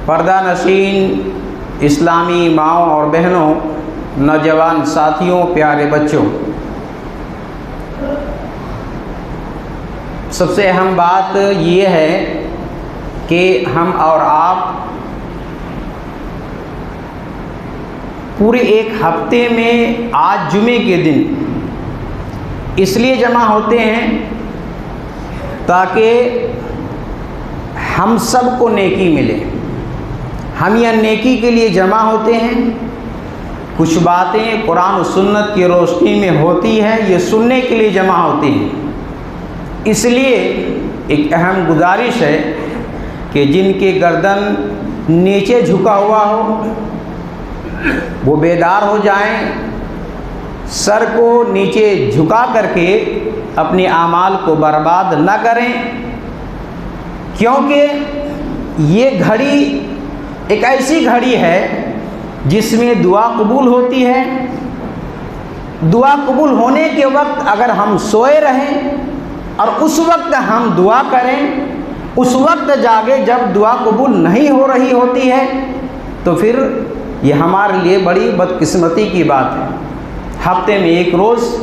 پردہ نشین اسلامی ماؤں اور بہنوں، نوجوان ساتھیوں، پیارے بچوں، سب سے اہم بات یہ ہے کہ ہم اور آپ پورے ایک ہفتے میں آج جمعے کے دن اس لیے جمع ہوتے ہیں تاکہ ہم سب کو نیکی ملے۔ ہم یہ نیکی کے لیے جمع ہوتے ہیں، کچھ باتیں قرآن و سنت کی روشنی میں ہوتی ہے، یہ سننے کے لیے جمع ہوتے ہیں۔ اس لیے ایک اہم گزارش ہے کہ جن کے گردن نیچے جھکا ہوا ہو وہ بیدار ہو جائیں، سر کو نیچے جھکا کر کے اپنے اعمال کو برباد نہ کریں، کیونکہ یہ گھڑی ایک ایسی گھڑی ہے جس میں دعا قبول ہوتی ہے۔ دعا قبول ہونے کے وقت اگر ہم سوئے رہیں اور اس وقت ہم دعا کریں، اس وقت جاگے جب دعا قبول نہیں ہو رہی ہوتی ہے، تو پھر یہ ہمارے لیے بڑی بدقسمتی کی بات ہے۔ ہفتے میں ایک روز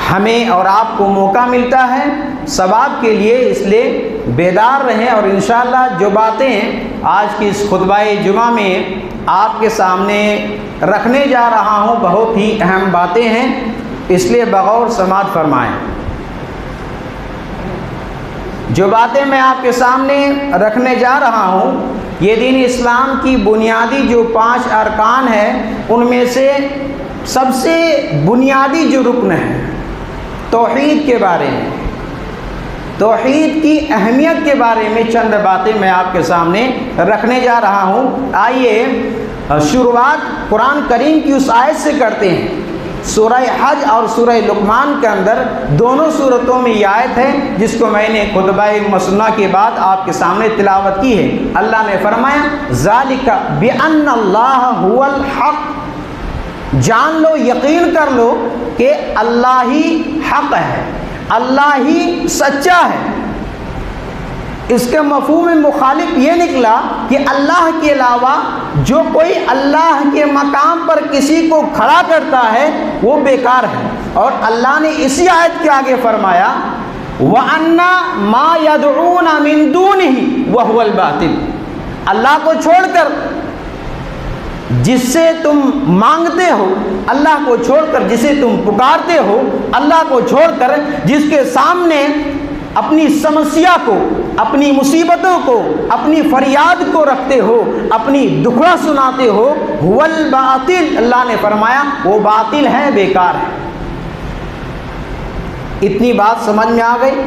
ہمیں اور آپ کو موقع ملتا ہے ثواب کے لیے، اس لیے بیدار رہیں۔ اور انشاءاللہ جو باتیں آج کی اس خطبہ جمعہ میں آپ کے سامنے رکھنے جا رہا ہوں بہت ہی اہم باتیں ہیں، اس لیے بغور سماعت فرمائیں۔ جو باتیں میں آپ کے سامنے رکھنے جا رہا ہوں یہ دین اسلام کی بنیادی جو 5 ارکان ہیں ان میں سے سب سے بنیادی جو رکن ہے توحید کے بارے میں، توحید کی اہمیت کے بارے میں چند باتیں میں آپ کے سامنے رکھنے جا رہا ہوں۔ آئیے شروعات قرآن کریم کی اس آیت سے کرتے ہیں۔ سورہ حج اور سورہ لقمان کے اندر دونوں صورتوں میں یہ آیت ہے جس کو میں نے خطبہ مسنہ کے بعد آپ کے سامنے تلاوت کی ہے۔ اللہ نے فرمایا ذالک بأن اللہ هو الحق، جان لو، یقین کر لو کہ اللہ ہی حق ہے، اللہ ہی سچا ہے۔ اس کے مفہوم مخالف یہ نکلا کہ اللہ کے علاوہ جو کوئی اللہ کے مقام پر کسی کو کھڑا کرتا ہے وہ بیکار ہے۔ اور اللہ نے اسی آیت کے آگے فرمایا وَأَنَّ مَا يَدْعُونَ مِن دُونِهِ وَهُوَ الْبَاطِلُ، اللہ کو چھوڑ کر جس سے تم مانگتے ہو، اللہ کو چھوڑ کر جسے تم پکارتے ہو، اللہ کو چھوڑ کر جس کے سامنے اپنی سمسیا کو، اپنی مصیبتوں کو، اپنی فریاد کو رکھتے ہو، اپنی دکھڑا سناتے ہو، هو الباطل، اللہ نے فرمایا وہ باطل ہے، بیکار ہے۔ اتنی بات سمجھ میں آ گئی؟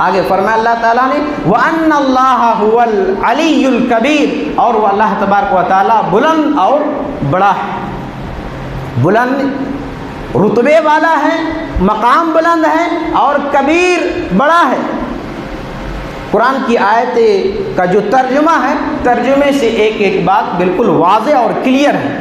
آگے فرمایا اللہ تعالیٰ نے وَأَنَّ اللَّهَ هُوَ الْعَلِيُّ الْكَبِيرُ، اور وہ اللہ تبارک و تعالیٰ بلند اور بڑا ہے، بلند رتبے والا ہے، مقام بلند ہے، اور کبیر بڑا ہے۔ قرآن کی آیت کا جو ترجمہ ہے، ترجمے سے ایک ایک بات بالکل واضح اور کلیئر ہے۔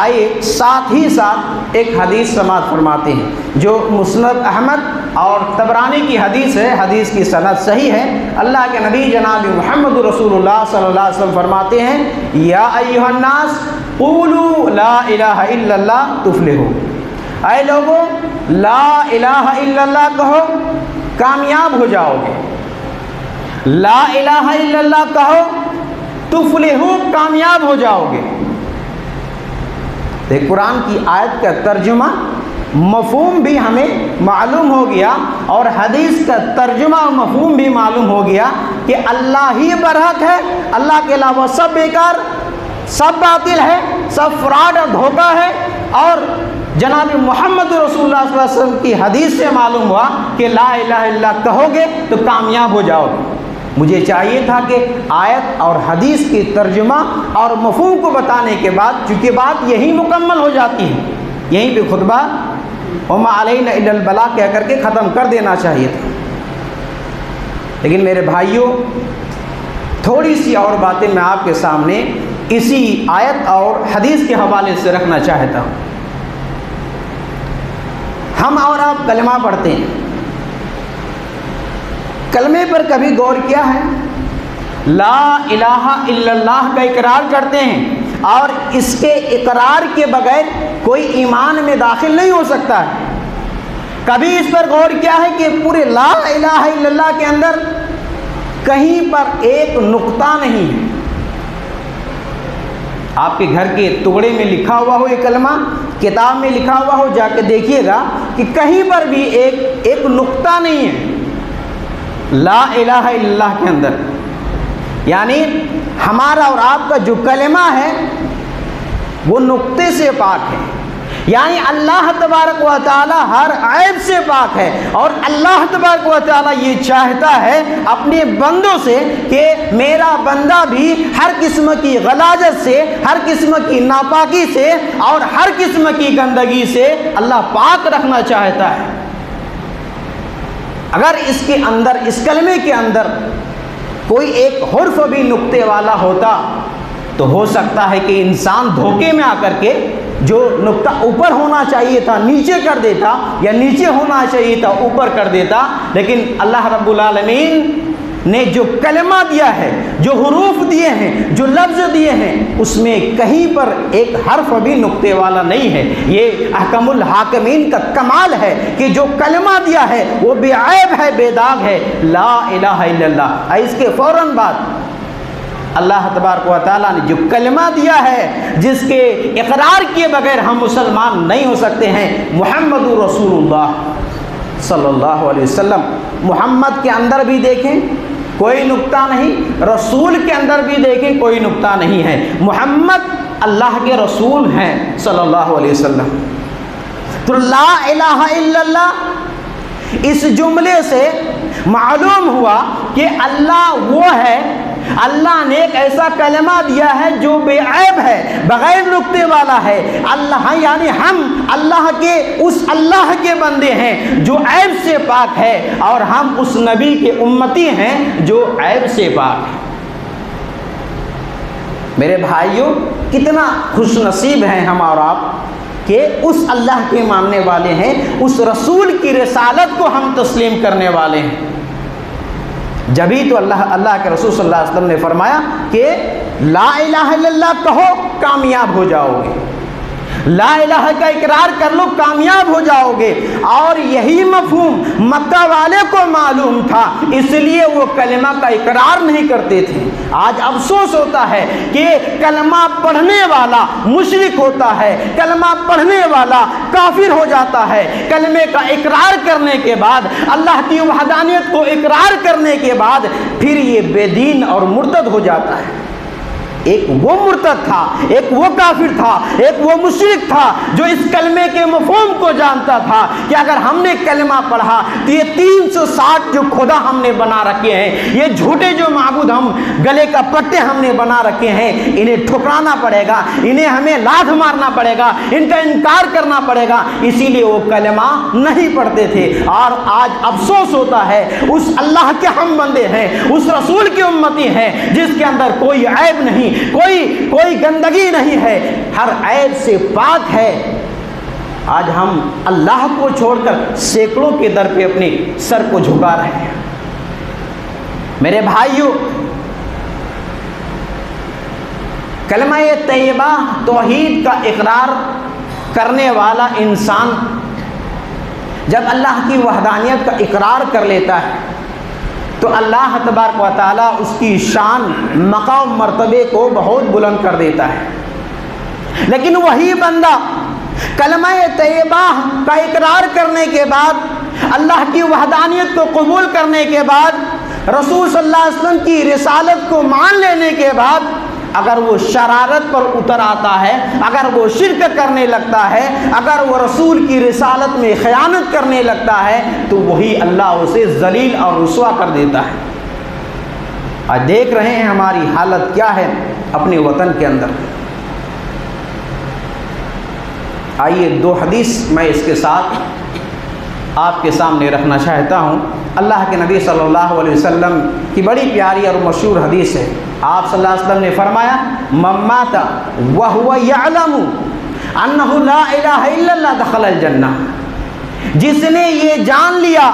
آئیے ساتھ ہی ساتھ ایک حدیث سماعت فرماتے ہیں جو مسند احمد اور طبرانی کی حدیث ہے، حدیث کی سند صحیح ہے۔ اللہ کے نبی جناب محمد رسول اللہ صلی اللہ علیہ وسلم فرماتے ہیں یا ایھا الناس قولوا لا الہ الا اللہ تفلحوا، اے لوگوں لا الہ الا اللہ کہو کامیاب ہو جاؤ گے، لا الہ الا اللہ کہو تفلحوا کامیاب ہو جاؤ گے۔ دیکھ قرآن کی آیت کا ترجمہ مفہوم بھی ہمیں معلوم ہو گیا اور حدیث کا ترجمہ اور مفہوم بھی معلوم ہو گیا کہ اللہ ہی برحق ہے، اللہ کے علاوہ سب بیکار، سب باطل ہے، سب فراڈ اور دھوکہ ہے۔ اور جناب محمد رسول اللہ صلی اللہ علیہ وسلم کی حدیث سے معلوم ہوا کہ لا الہ الا اللہ کہو گے تو کامیاب ہو جاؤ گے۔ مجھے چاہیے تھا کہ آیت اور حدیث کی ترجمہ اور مفہوم کو بتانے کے بعد، چونکہ بات یہی مکمل ہو جاتی ہے، یہیں پہ خطبہ وما علینا الا البلاغ کہہ کر کے ختم کر دینا چاہیے تھا۔ لیکن میرے بھائیوں تھوڑی سی اور باتیں میں آپ کے سامنے اسی آیت اور حدیث کے حوالے سے رکھنا چاہتا ہوں۔ ہم اور آپ کلمہ پڑھتے ہیں، کلمے پر کبھی غور کیا ہے؟ لا الہ الا اللہ کا اقرار کرتے ہیں اور اس کے اقرار کے بغیر کوئی ایمان میں داخل نہیں ہو سکتا ہے۔ کبھی اس پر غور کیا ہے کہ پورے لا الہ الا اللہ کے اندر کہیں پر ایک نقطہ نہیں ہے؟ آپ کے گھر کے ٹکڑے میں لکھا ہوا ہو یہ کلمہ، کتاب میں لکھا ہوا ہو، جا کے دیکھیے گا کہ کہیں پر بھی ایک نقطہ نہیں ہے لا الہ الا اللہ کے اندر۔ یعنی ہمارا اور آپ کا جو کلمہ ہے وہ نقطے سے پاک ہے، یعنی اللہ تبارک و تعالی ہر عیب سے پاک ہے، اور اللہ تبارک و تعالی یہ چاہتا ہے اپنے بندوں سے کہ میرا بندہ بھی ہر قسم کی غلاظت سے، ہر قسم کی ناپاکی سے اور ہر قسم کی گندگی سے اللہ پاک رکھنا چاہتا ہے۔ اگر اس کے اندر، اس کلمے کے اندر کوئی ایک حرف بھی نقطے والا ہوتا تو ہو سکتا ہے کہ انسان دھوکے میں آ کر کے جو نقطہ اوپر ہونا چاہیے تھا نیچے کر دیتا، یا نیچے ہونا چاہیے تھا اوپر کر دیتا، لیکن اللہ رب العالمین نے جو کلمہ دیا ہے، جو حروف دیے ہیں، جو لفظ دیے ہیں، اس میں کہیں پر ایک حرف بھی نقطے والا نہیں ہے۔ یہ احکم الحاکمین کا کمال ہے کہ جو کلمہ دیا ہے وہ بے عیب ہے، بے داغ ہے، لا الہ الا اللہ۔ اس کے فوراً بعد اللہ تبارک و تعالیٰ نے جو کلمہ دیا ہے، جس کے اقرار کیے بغیر ہم مسلمان نہیں ہو سکتے ہیں، محمد رسول اللہ صلی اللہ علیہ وسلم۔ محمد کے اندر بھی دیکھیں کوئی نقطہ نہیں، رسول کے اندر بھی دیکھیں کوئی نقطہ نہیں ہے، محمد اللہ کے رسول ہیں صلی اللہ علیہ وسلم۔ تو لا الہ الا اللہ، اس جملے سے معلوم ہوا کہ اللہ وہ ہے، اللہ نے ایک ایسا کلمہ دیا ہے جو بے عیب ہے، بغیر نقطے والا ہے۔ اللہ یعنی ہم اللہ کے، اس اللہ کے بندے ہیں جو عیب سے پاک ہے، اور ہم اس نبی کے امتی ہیں جو عیب سے پاک ہے۔ میرے بھائیوں، کتنا خوش نصیب ہیں ہم اور آپ کہ اس اللہ کے ماننے والے ہیں، اس رسول کی رسالت کو ہم تسلیم کرنے والے ہیں۔ جبھی تو اللہ کے رسول صلی اللہ علیہ وسلم نے فرمایا کہ لا الہ الا اللہ کہو کامیاب ہو جاؤ گے، لا الہ کا اقرار کر لو کامیاب ہو جاؤ گے، اور یہی مفہوم مکہ والے کو معلوم تھا، اس لیے وہ کلمہ کا اقرار نہیں کرتے تھے۔ آج افسوس ہوتا ہے کہ کلمہ پڑھنے والا مشرک ہوتا ہے، کلمہ پڑھنے والا کافر ہو جاتا ہے، کلمے کا اقرار کرنے کے بعد، اللہ کی وحدانیت کو اقرار کرنے کے بعد پھر یہ بے دین اور مرتد ہو جاتا ہے۔ ایک وہ مرتد تھا، ایک وہ کافر تھا، ایک وہ مشرک تھا جو اس کلمے کے مفہوم کو جانتا تھا کہ اگر ہم نے کلمہ پڑھا تو یہ 360 جو خدا ہم نے بنا رکھے ہیں، یہ جھوٹے جو معبود ہم گلے کا پٹے ہم نے بنا رکھے ہیں، انہیں ٹھکرانا پڑے گا، انہیں ہمیں لات مارنا پڑے گا، ان کا انکار کرنا پڑے گا، اسی لیے وہ کلمہ نہیں پڑھتے تھے۔ اور آج افسوس ہوتا ہے اس اللہ کے ہم بندے ہیں، اس رسول کی امتی ہیں جس کے اندر کوئی عیب نہیں، کوئی گندگی نہیں ہے، ہر عیب سے پاک ہے۔ آج ہم اللہ کو چھوڑ کر سینکڑوں کے در پہ اپنے سر کو جھکا رہے ہیں۔ میرے بھائیوں، کلمہ طیبہ توحید کا اقرار کرنے والا انسان جب اللہ کی وحدانیت کا اقرار کر لیتا ہے تو اللہ تبارک و تعالیٰ اس کی شان، مقام، مرتبے کو بہت بلند کر دیتا ہے۔ لیکن وہی بندہ کلمہ طیبہ کا اقرار کرنے کے بعد، اللہ کی وحدانیت کو قبول کرنے کے بعد، رسول صلی اللہ علیہ وسلم کی رسالت کو مان لینے کے بعد اگر وہ شرارت پر اتر آتا ہے، اگر وہ شرک کرنے لگتا ہے، اگر وہ رسول کی رسالت میں خیانت کرنے لگتا ہے، تو وہی اللہ اسے ذلیل اور رسوا کر دیتا ہے۔ آج دیکھ رہے ہیں ہماری حالت کیا ہے اپنے وطن کے اندر۔ آئیے دو حدیث میں اس کے ساتھ آپ کے سامنے رکھنا چاہتا ہوں۔ اللہ کے نبی صلی اللہ علیہ وسلم کی بڑی پیاری اور مشہور حدیث ہے۔ آپ صلی اللہ علیہ وسلم نے فرمایا، من مات وهو يعلم انه لا الہ الا اللہ دخل الجنہ، جس نے یہ جان لیا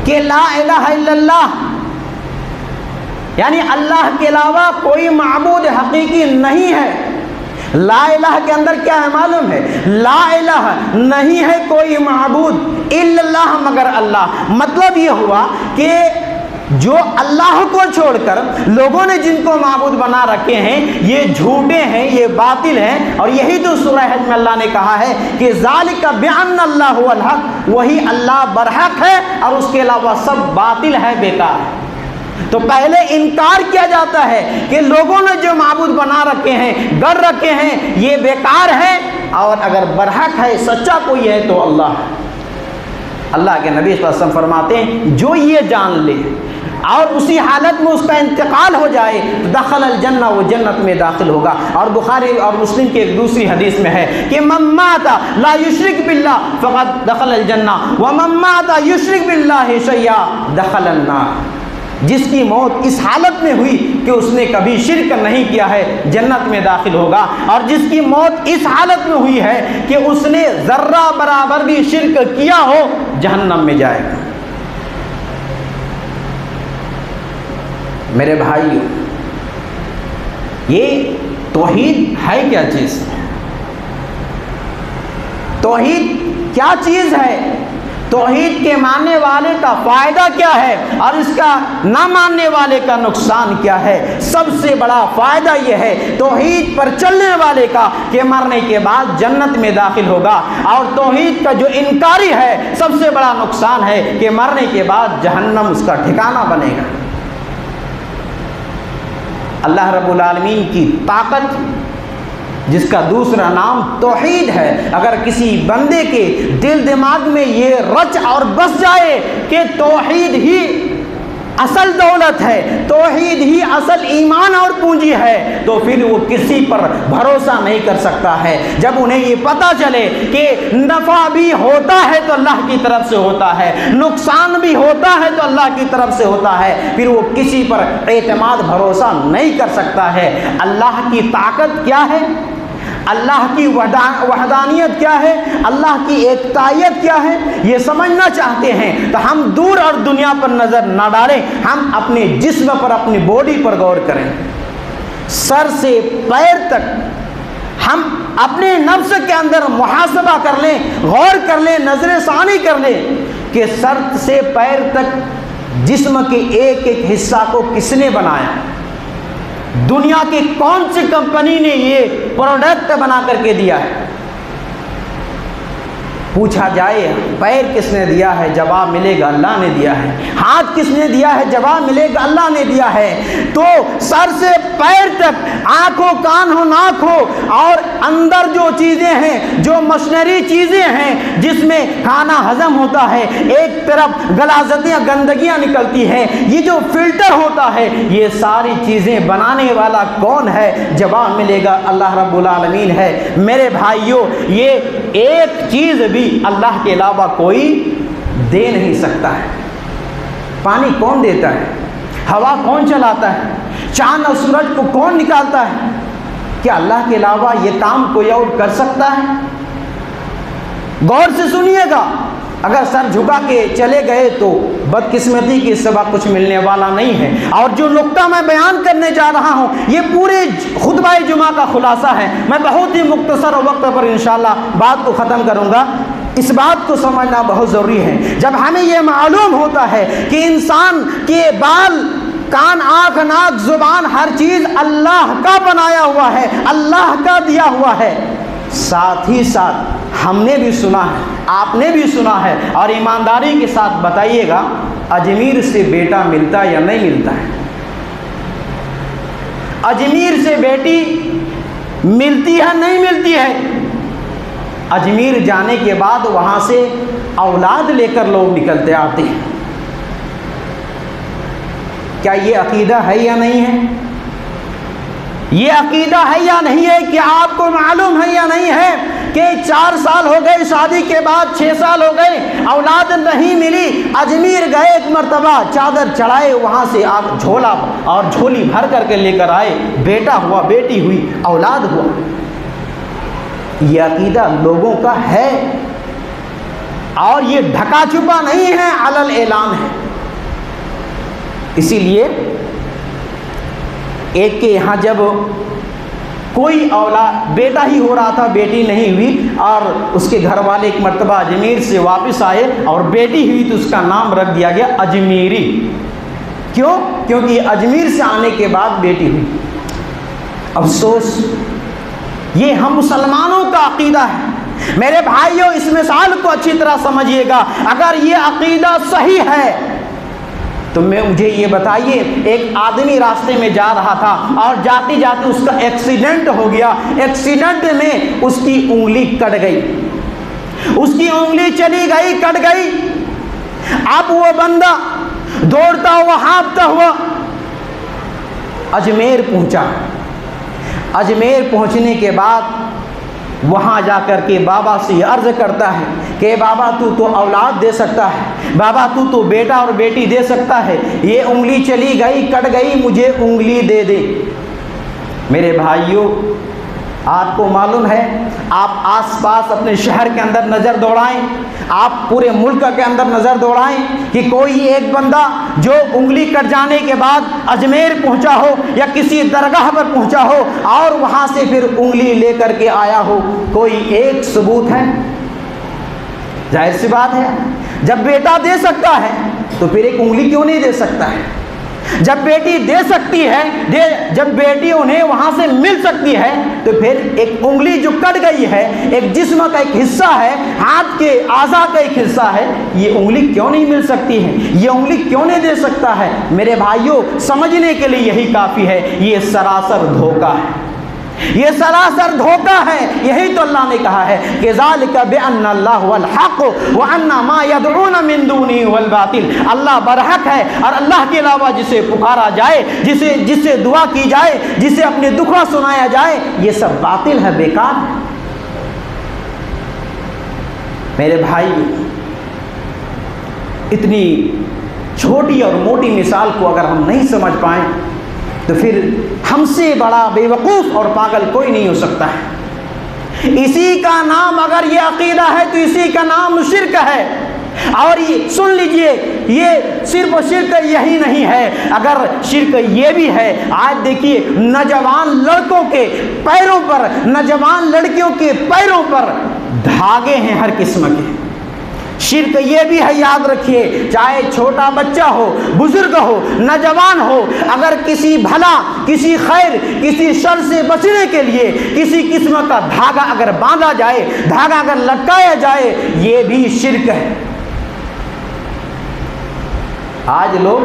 کہ لا الہ الا اللہ یعنی اللہ کے علاوہ کوئی معبود حقیقی نہیں ہے۔ لا الہ کے اندر کیا ہے معلوم ہے؟ لا الہ نہیں ہے کوئی معبود الا اللہ مگر اللہ۔ مطلب یہ ہوا کہ جو اللہ کو چھوڑ کر لوگوں نے جن کو معبود بنا رکھے ہیں یہ جھوٹے ہیں، یہ باطل ہیں، اور یہی تو سورہ حج میں اللہ نے کہا ہے کہ ذالک بأن اللہ هو الحق، وہی اللہ برحق ہے اور اس کے علاوہ سب باطل ہے، بیکار ہے۔ تو پہلے انکار کیا جاتا ہے کہ لوگوں نے جو معبود بنا رکھے ہیں، گڑھ رکھے ہیں، یہ بیکار ہے، اور اگر برحق ہے، سچا کوئی ہے تو اللہ ہے۔ اللہ کے نبی صلی اللہ علیہ وسلم فرماتے ہیں جو یہ جان لے اور اسی حالت میں اس کا انتقال ہو جائے دخل الجنہ، وہ جنت میں داخل ہوگا۔ اور بخاری اور مسلم کی ایک دوسری حدیث میں ہے کہ من مات لا یشرک باللہ فقد دخل الجنہ ومن مات یشرک باللہ شیئا دخل النار۔ جس کی موت اس حالت میں ہوئی کہ اس نے کبھی شرک نہیں کیا ہے جنت میں داخل ہوگا، اور جس کی موت اس حالت میں ہوئی ہے کہ اس نے ذرہ برابر بھی شرک کیا ہو جہنم میں جائے گا۔ میرے بھائیو، یہ توحید ہے کیا چیز؟ توحید کیا چیز ہے؟ توحید کے ماننے والے کا فائدہ کیا ہے اور اس کا نہ ماننے والے کا نقصان کیا ہے؟ سب سے بڑا فائدہ یہ ہے توحید پر چلنے والے کا کہ مرنے کے بعد جنت میں داخل ہوگا، اور توحید کا جو انکاری ہے سب سے بڑا نقصان ہے کہ مرنے کے بعد جہنم اس کا ٹھکانہ بنے گا۔ اللہ رب العالمین کی طاقت، جس کا دوسرا نام توحید ہے، اگر کسی بندے کے دل دماغ میں یہ رچ اور بس جائے کہ توحید ہی اصل دولت ہے، توحید ہی اصل ایمان اور پونجی ہے، تو پھر وہ کسی پر بھروسہ نہیں کر سکتا ہے۔ جب انہیں یہ پتہ چلے کہ نفع بھی ہوتا ہے تو اللہ کی طرف سے ہوتا ہے، نقصان بھی ہوتا ہے تو اللہ کی طرف سے ہوتا ہے، پھر وہ کسی پر اعتماد بھروسہ نہیں کر سکتا ہے۔ اللہ کی طاقت کیا ہے، اللہ کی وحدانیت کیا ہے، اللہ کی ایکتائیت کیا ہے، یہ سمجھنا چاہتے ہیں تو ہم دور اور دنیا پر نظر نہ ڈالیں، ہم اپنے جسم پر، اپنی باڈی پر غور کریں، سر سے پیر تک ہم اپنے نفس کے اندر محاسبہ کر لیں، غور کر لیں، نظر ثانی کر لیں کہ سر سے پیر تک جسم کے ایک ایک حصہ کو کس نے بنایا، دنیا کی کون سی کمپنی نے یہ پروڈکٹ بنا کر کے دیا ہے۔ پوچھا جائے پیر کس نے دیا ہے، جواب ملے گا اللہ نے دیا ہے۔ ہاتھ کس نے دیا ہے، جواب ملے گا اللہ نے دیا ہے۔ تو سر سے پیر تک، آنکھ ہو، کان ہو، ناک ہو، اور اندر جو چیزیں ہیں، جو مشنری چیزیں ہیں جس میں کھانا ہضم ہوتا ہے، ایک طرف غلاظتیں، گندگیاں نکلتی ہیں، یہ جو فلٹر ہوتا ہے، یہ ساری چیزیں بنانے والا کون ہے؟ جواب ملے گا اللہ رب العالمین ہے۔ میرے بھائیوں، یہ ایک چیز بھی اللہ کے علاوہ کوئی دے نہیں سکتا ہے۔ پانی کون دیتا ہے؟ ہوا کون چلاتا ہے؟ چاند اور سورج کو کون نکالتا ہے؟ کیا اللہ کے علاوہ یہ کام کوئی اور کر سکتا ہے؟ غور سے سنیے گا، اگر سر جھکا کے چلے گئے تو بدقسمتی کے سوا کچھ ملنے والا نہیں ہے۔ اور جو نقطہ میں بیان کرنے جا رہا ہوں یہ پورے خطبہ جمعہ کا خلاصہ ہے، میں بہت ہی مختصر وقت پر انشاءاللہ بات کو ختم کروں گا۔ اس بات کو سمجھنا بہت ضروری ہے۔ جب ہمیں یہ معلوم ہوتا ہے کہ انسان کے بال، کان، آنکھ، ناک، زبان، ہر چیز اللہ کا بنایا ہوا ہے، اللہ کا دیا ہوا ہے، ساتھ ہی ساتھ ہم نے بھی سنا ہے، آپ نے بھی سنا ہے، اور ایمانداری کے ساتھ بتائیے گا اجمیر سے بیٹا ملتا یا نہیں ملتا ہے؟ اجمیر سے بیٹی ملتی ہے نہیں ملتی ہے؟ اجمیر جانے کے بعد وہاں سے اولاد لے کر لوگ نکلتے آتے ہیں۔ کیا یہ عقیدہ ہے یا نہیں ہے؟ یہ عقیدہ ہے یا نہیں ہے کہ آپ کو معلوم ہے یا نہیں ہے کہ 4 سال ہو گئے شادی کے بعد، 6 سال ہو گئے اولاد نہیں ملی، اجمیر گئے ایک مرتبہ، چادر چڑھائے، وہاں سے آپ جھولا اور جھولی بھر کر کے لے کر آئے، بیٹا ہوا، بیٹی ہوئی، اولاد ہوا۔ یہ عقیدہ لوگوں کا ہے اور یہ ڈھکا چھپا نہیں ہے، علل اعلان ہے۔ اسی لیے ایک کے یہاں جب کوئی اولاد بیٹا ہی ہو رہا تھا، بیٹی نہیں ہوئی، اور اس کے گھر والے ایک مرتبہ اجمیر سے واپس آئے اور بیٹی ہوئی تو اس کا نام رکھ دیا گیا اجمیری۔ کیوں؟ کیونکہ اجمیر سے آنے کے بعد بیٹی ہوئی۔ افسوس، یہ ہم مسلمانوں کا عقیدہ ہے۔ میرے بھائیوں، اس مثال کو اچھی طرح سمجھیے گا۔ اگر یہ عقیدہ صحیح ہے تو مجھے یہ بتائیے، ایک آدمی راستے میں جا رہا تھا اور جاتے جاتے اس کا ایکسیڈنٹ ہو گیا، ایکسیڈنٹ میں اس کی انگلی کٹ گئی، اس کی انگلی چلی گئی، کٹ گئی۔ اب وہ بندہ دوڑتا ہوا، ہانپتا ہوا اجمیر پہنچا۔ اجمیر پہنچنے کے بعد وہاں جا کر کے بابا سے عرض کرتا ہے کہ بابا تو اولاد دے سکتا ہے، بابا تو بیٹا اور بیٹی دے سکتا ہے، یہ انگلی چلی گئی، کٹ گئی، مجھے انگلی دے دے۔ میرے بھائیوں، آپ کو معلوم ہے، آپ آس پاس اپنے شہر کے اندر نظر دوڑائیں، آپ پورے ملک کے اندر نظر دوڑائیں کہ کوئی ایک بندہ جو انگلی کٹ جانے کے بعد اجمیر پہنچا ہو یا کسی درگاہ پر پہنچا ہو اور وہاں سے پھر انگلی لے کر کے آیا ہو، کوئی ایک ثبوت ہے؟ ظاہر سی بات ہے، جب بیٹا دے سکتا ہے تو پھر ایک انگلی کیوں نہیں دے سکتا ہے؟ جب بیٹی دے سکتی ہے، جب بیٹی انہیں وہاں سے مل سکتی ہے، تو پھر ایک انگلی جو کٹ گئی ہے، ایک جسم کا ایک حصہ ہے، ہاتھ کے اعضاء کا ایک حصہ ہے، یہ انگلی کیوں نہیں مل سکتی ہے؟ یہ انگلی کیوں نہیں دے سکتا ہے؟ میرے بھائیوں، سمجھنے کے لیے یہی کافی ہے، یہ سراسر دھوکہ ہے، یہ سراسر دھوکہ ہے۔ یہی تو اللہ نے کہا ہے کہ ذالک بان اللہ هو الحق وان ما يدعون من دونه هو الباطل، اللہ برحق ہے اور اللہ کے علاوہ جسے پکارا جائے، جس سے دعا کی جائے، جسے اپنے دکھا سنایا جائے، یہ سب باطل ہے، بیکار ہے۔ میرے بھائی، اتنی چھوٹی اور موٹی مثال کو اگر ہم نہیں سمجھ پائیں تو پھر ہم سے بڑا بے وقوف اور پاگل کوئی نہیں ہو سکتا ہے۔ اسی کا نام، اگر یہ عقیدہ ہے تو اسی کا نام شرک ہے۔ اور یہ سن لیجئے، یہ صرف شرک یہی نہیں ہے، اگر شرک یہ بھی ہے، آج دیکھیے نوجوان لڑکوں کے پیروں پر، نوجوان لڑکیوں کے پیروں پر دھاگے ہیں ہر قسم کے۔ شرک یہ بھی ہے، یاد رکھیے، چاہے چھوٹا بچہ ہو، بزرگ ہو، نوجوان ہو، اگر کسی بھلا، کسی خیر، کسی شر سے بچنے کے لیے کسی قسم کا دھاگا اگر باندھا جائے، دھاگا اگر لٹکایا جائے، یہ بھی شرک ہے۔ آج لوگ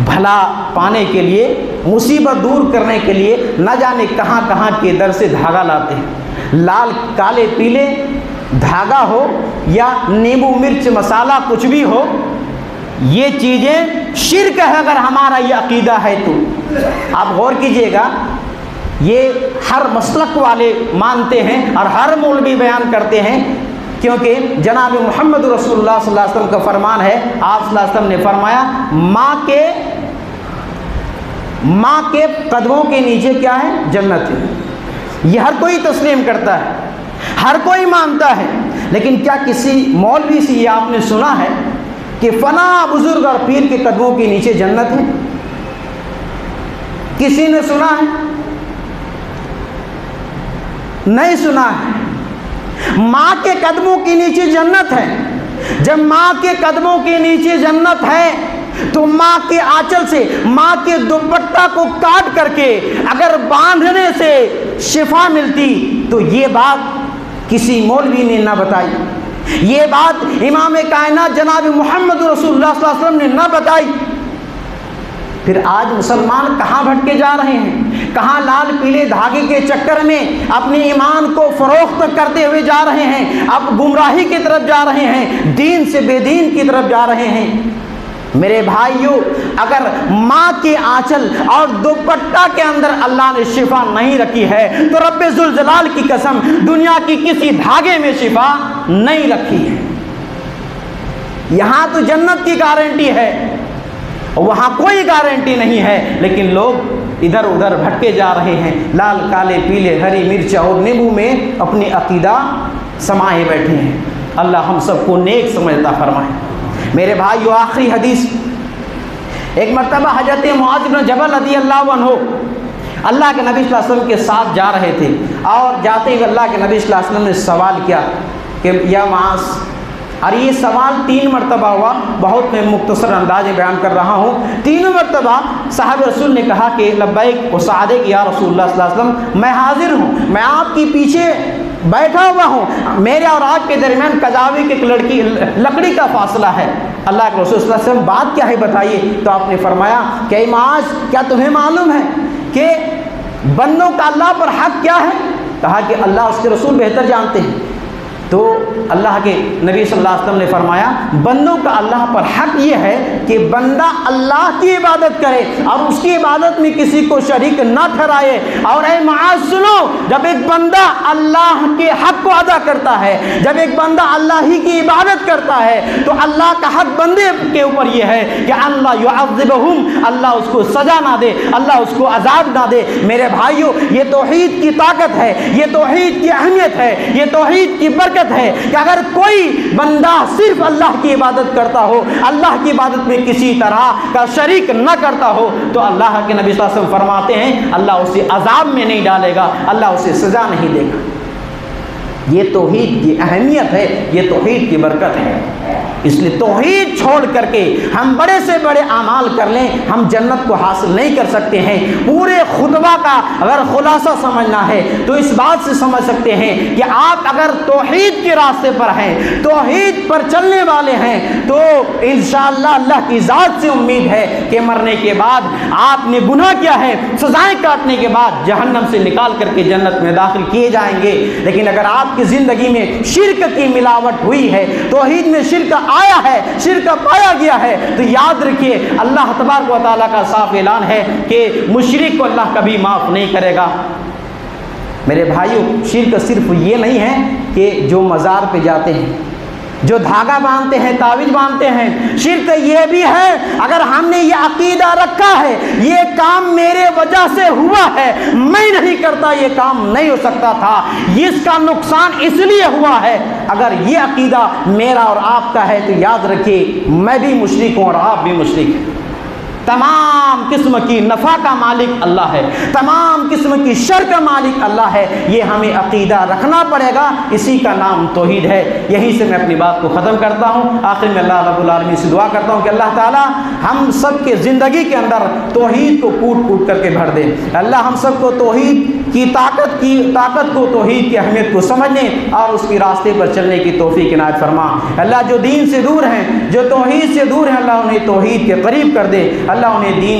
بھلا پانے کے لیے، مصیبت دور کرنے کے لیے نہ جانے کہاں کہاں کے در سے دھاگا لاتے ہیں۔ لال، کالے، پیلے دھاگا ہو یا نیمبو مرچ مسالہ کچھ بھی ہو، یہ چیزیں شرک ہے اگر ہمارا یہ عقیدہ ہے تو۔ آپ غور کیجئے گا، یہ ہر مسلک والے مانتے ہیں اور ہر مولوی بیان کرتے ہیں، کیونکہ جناب محمد رسول اللہ صلی اللہ علیہ وسلم کا فرمان ہے، آپ صلی اللہ علیہ وسلم نے فرمایا، ماں کے قدموں کے نیچے کیا ہے؟ جنت ہے۔ یہ ہر کوئی تسلیم کرتا ہے، ہر کوئی مانتا ہے، لیکن کیا کسی مولوی سے یہ آپ نے سنا ہے کہ فلاں بزرگ اور پیر کے قدموں کے نیچے جنت ہے؟ کسی نے سنا ہے؟ نہیں سنا ہے۔ ماں کے قدموں کے نیچے جنت ہے۔ جب ماں کے قدموں کے نیچے جنت ہے تو ماں کے آنچل سے، ماں کے دوپٹہ کو کاٹ کر کے اگر باندھنے سے شفا ملتی تو یہ بات کسی مولوی نے نہ بتائی، یہ بات امام کائنات جناب محمد رسول اللہ صلی اللہ علیہ وسلم نے نہ بتائی۔ پھر آج مسلمان کہاں بھٹکے جا رہے ہیں، کہاں لال پیلے دھاگے کے چکر میں اپنے ایمان کو فروخت کرتے ہوئے جا رہے ہیں، اب گمراہی کی طرف جا رہے ہیں، دین سے بے دین کی طرف جا رہے ہیں۔ میرے بھائیوں، اگر ماں کے آنچل اور دوپٹہ کے اندر اللہ نے شفا نہیں رکھی ہے تو رب ذوالجلال کی قسم دنیا کی کسی دھاگے میں شفا نہیں رکھی ہے۔ یہاں تو جنت کی گارنٹی ہے، وہاں کوئی گارنٹی نہیں ہے، لیکن لوگ ادھر ادھر بھٹکے جا رہے ہیں، لال کالے پیلے ہری مرچ اور نیبو میں اپنی عقیدہ سمائے بیٹھے ہیں۔ اللہ ہم سب کو نیک سمجھ عطا فرمائے۔ میرے بھائیو، آخری حدیث ایک مرتبہ حضرت معاذ بن جبل رضی اللہ عنہ اللہ کے نبی صلی اللہ علیہ وسلم کے ساتھ جا رہے تھے، اور جاتے ہوئے اللہ کے نبی صلی اللہ علیہ وسلم نے سوال کیا کہ یا معاذ، اور یہ سوال 3 مرتبہ ہوا، بہت میں مختصر انداز میں بیان کر رہا ہوں۔ 3 مرتبہ صاحب رسول نے کہا کہ لبیک و سعدیک یا رسول اللہ صلی اللہ علیہ وسلم، میں حاضر ہوں، میں آپ کی پیچھے بیٹھا ہوا ہوں، میرے اور آپ کے درمیان کجاوے کی ایک لکڑی کا فاصلہ ہے۔ اللہ کے رسول صلی اللہ علیہ وسلم بات کیا ہے بتائیے؟ تو آپ نے فرمایا کہ اے معاذ، کیا تمہیں معلوم ہے کہ بندوں کا اللہ پر حق کیا ہے؟ کہا کہ اللہ اس کے رسول بہتر جانتے ہیں۔ تو اللہ کے نبی صلی اللہ علیہ وسلم نے فرمایا بندوں کا اللہ پر حق یہ ہے کہ بندہ اللہ کی عبادت کرے اور اس کی عبادت میں کسی کو شریک نہ ٹھہرائے۔ اور اے معاذ سنو، جب ایک بندہ اللہ کے حق کو ادا کرتا ہے، جب ایک بندہ اللہ ہی کی عبادت کرتا ہے، تو اللہ کا حق بندے کے اوپر یہ ہے کہ اللہ یعذبہم، اللہ اس کو سزا نہ دے، اللہ اس کو عذاب نہ دے۔ میرے بھائیو، یہ توحید کی طاقت ہے، یہ توحید کی اہمیت ہے، یہ توحید کی برکت ہے کہ اگر کوئی بندہ صرف اللہ کی عبادت کرتا ہو، اللہ کی عبادت میں کسی طرح کا شریک نہ کرتا ہو، تو اللہ کے نبی صلی اللہ علیہ وسلم فرماتے ہیں اللہ اسے عذاب میں نہیں ڈالے گا، اللہ اسے سزا نہیں دے گا۔ یہ توحید کی اہمیت ہے، یہ توحید کی برکت ہے۔ اس لیے توحید چھوڑ کر کے ہم بڑے سے بڑے اعمال کر لیں، ہم جنت کو حاصل نہیں کر سکتے ہیں۔ پورے خطبہ کا اگر خلاصہ سمجھنا ہے تو اس بات سے سمجھ سکتے ہیں کہ آپ اگر توحید کے راستے پر ہیں، توحید پر چلنے والے ہیں، تو انشاءاللہ اللہ کی ذات سے امید ہے کہ مرنے کے بعد آپ نے گناہ کیا ہے، سزائیں کاٹنے کے بعد جہنم سے نکال کر کے جنت میں داخل کیے جائیں گے۔ لیکن اگر آپ کی زندگی میں شرک کی ملاوٹ ہوئی ہے، توحید میں شرک آیا ہے، شرک پایا گیا ہے، تو یاد رکھیے اللہ تبارک و تعالیٰ کا صاف اعلان ہے کہ مشرک کو اللہ کبھی معاف نہیں کرے گا۔ میرے بھائیو، شرک صرف یہ نہیں ہے کہ جو مزار پہ جاتے ہیں، جو دھاگا باندھتے ہیں، تعویذ باندھتے ہیں، شرک یہ بھی ہے اگر ہم نے یہ عقیدہ رکھا ہے یہ کام میرے وجہ سے ہوا ہے، میں نہیں کرتا یہ کام نہیں ہو سکتا تھا، اس کا نقصان اس لیے ہوا ہے، اگر یہ عقیدہ میرا اور آپ کا ہے تو یاد رکھیے میں بھی مشرک ہوں اور آپ بھی مشرک ہیں۔ تمام قسم کی نفع کا مالک اللہ ہے، تمام قسم کی شر کا مالک اللہ ہے، یہ ہمیں عقیدہ رکھنا پڑے گا، اسی کا نام توحید ہے۔ یہیں سے میں اپنی بات کو ختم کرتا ہوں۔ آخر میں اللہ رب العالمین سے دعا کرتا ہوں کہ اللہ تعالی ہم سب کے زندگی کے اندر توحید کو کوٹ کوٹ کر کے بھر دے۔ اللہ ہم سب کو توحید کی طاقت کو، توحید کی اہمیت کو سمجھنے اور اس کے راستے پر چلنے کی توفیق عنایت فرما۔ اللہ جو دین سے دور ہیں، جو توحید سے دور ہیں، اللہ انہیں توحید کے قریب کر دے، اللہ انہیں دین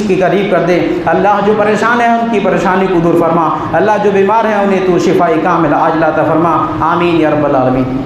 کے قریب کر دے۔ اللہ جو پریشان ہیں ان کی پریشانی کو دور فرما، اللہ جو بیمار ہیں انہیں تو شفاء کاملہ عاجلہ عطا فرما۔ آمین یا رب العالمین۔